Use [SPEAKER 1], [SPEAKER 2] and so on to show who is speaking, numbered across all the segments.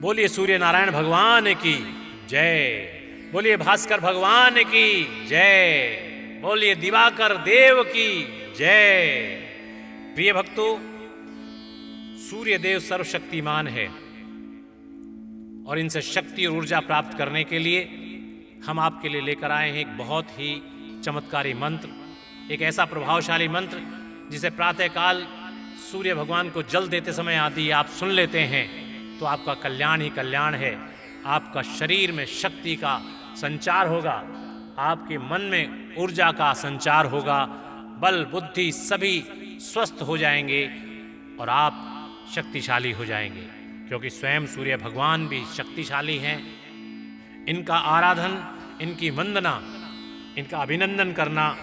[SPEAKER 1] बोलिए सूर्य नारायण भगवान की जय। बोलिए भास्कर भगवान की जय। बोलिए दिवाकर देव की जय। प्रिय भक्तों, सूर्य देव सर्वशक्तिमान है और इनसे शक्ति और ऊर्जा प्राप्त करने के लिए हम आपके लिए लेकर आए हैं एक बहुत ही चमत्कारी मंत्र, एक ऐसा प्रभावशाली मंत्र जिसे प्रातःकाल सूर्य भगवान को जल देते समय आदि आप सुन लेते हैं तो आपका कल्याण ही कल्याण है। आपका शरीर में शक्ति का संचार होगा, आपके मन में ऊर्जा का संचार होगा, बल बुद्धि सभी स्वस्थ हो जाएंगे और आप शक्तिशाली हो जाएंगे, क्योंकि स्वयं सूर्य भगवान भी शक्तिशाली हैं। इनका आराधन, इनकी वंदना, इनका अभिनंदन करना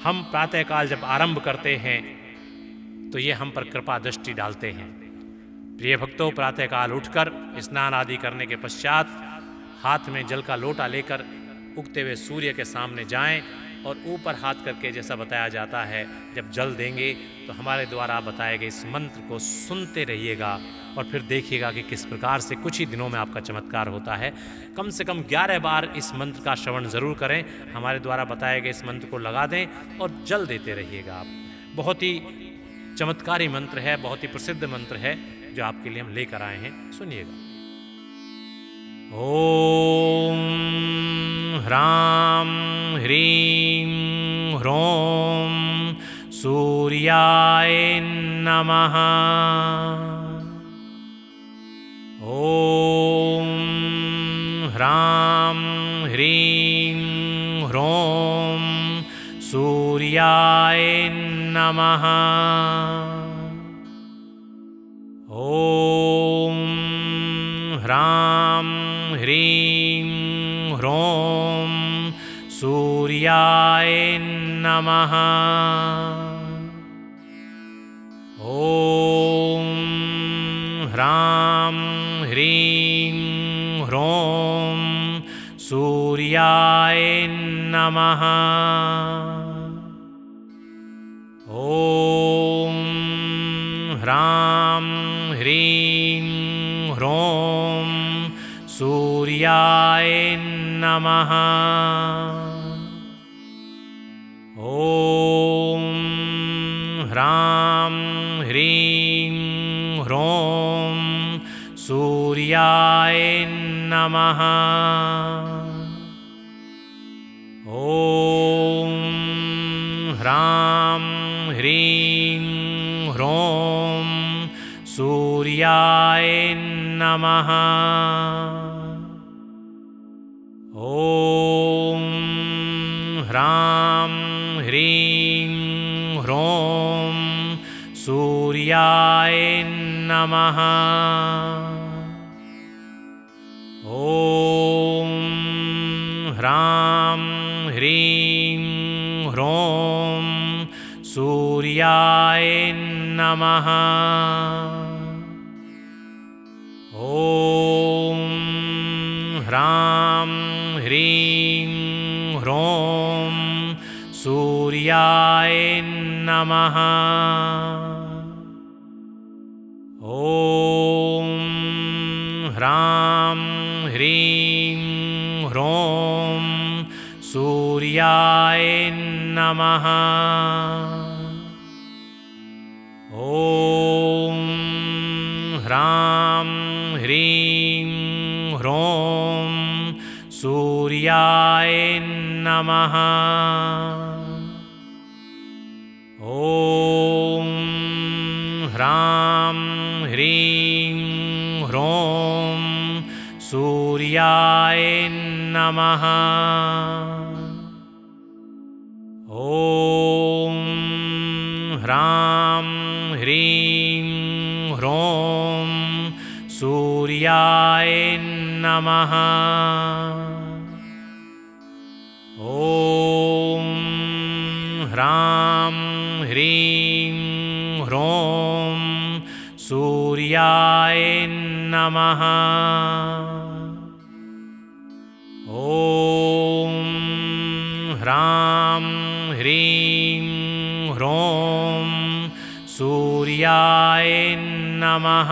[SPEAKER 1] हम प्रातःकाल जब आरंभ करते हैं तो ये हम पर कृपा दृष्टि डालते हैं। प्रिय भक्तों, प्रातःकाल उठकर स्नान आदि करने के पश्चात हाथ में जल का लोटा लेकर उगते हुए सूर्य के सामने जाएं और ऊपर हाथ करके, जैसा बताया जाता है, जब जल देंगे तो हमारे द्वारा बताए गए इस मंत्र को सुनते रहिएगा और फिर देखिएगा कि किस प्रकार से कुछ ही दिनों में आपका चमत्कार होता है। कम से कम 11 बार इस मंत्र का श्रवण ज़रूर करें, हमारे द्वारा बताए गए इस मंत्र को लगा दें और जल देते रहिएगा आप। बहुत ही चमत्कारी मंत्र है, बहुत ही प्रसिद्ध मंत्र है जो आपके लिए हम लेकर आए हैं, सुनिएगा। ओम ह्रां ह्रीं ह्रौं सूर्याय नमः। ओम ह्रां ह्रीं ह्रौं सूर्याय नमः। ओम ह्रां ह्रीं ह्रौं सूर्याय नमः। ओम ह्रां ह्रीं ह्रौं सूर्याय नमः। ओम ह्रां ह्रीं ह्रौं सूर्याय नमः। ओम ह्रां ह्रीं ह्रौं सूर्याय नमः। ओम ह्रां ह्रीं ह्रौं सूर्याय नमः। ओम ह्रां ह्रीं ह्रौं सूर्याय नमः। ओम ह्रां ह्रीं ह्रौं सूर्याय नमः। ओम ह्रां ह्रीं ह्रौं सूर्याय नमः। ओम ह्रां ह्रीं ह्रौं सूर्याय नमः। ओम ह्रां ह्रीं ह्रौं सूर्याय नमः। ओम ह्रां ह्रीं ह्रौं सूर्याय नमः। ओम ह्रां ह्रीं ह्रौं सूर्याय नमः। ओम ह्रां ह्रीं ह्रौं सूर्याय नमः। ओम ह्रां ह्रीं ह्रौं सूर्याय नमः।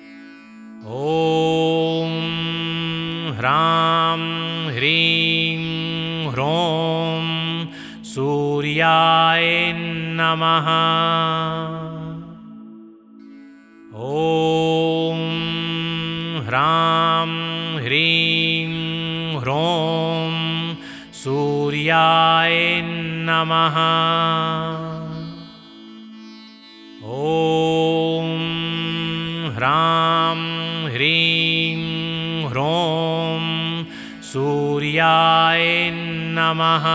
[SPEAKER 1] ॐ ह्रां ह्रीं ह्रौं सूर्याय नमः। ॐ ह्रां ह्रीं ह्रौं सूर्याय नमः। ॐ ह्रां ह्रीं ह्रौं सूर्याय नमः।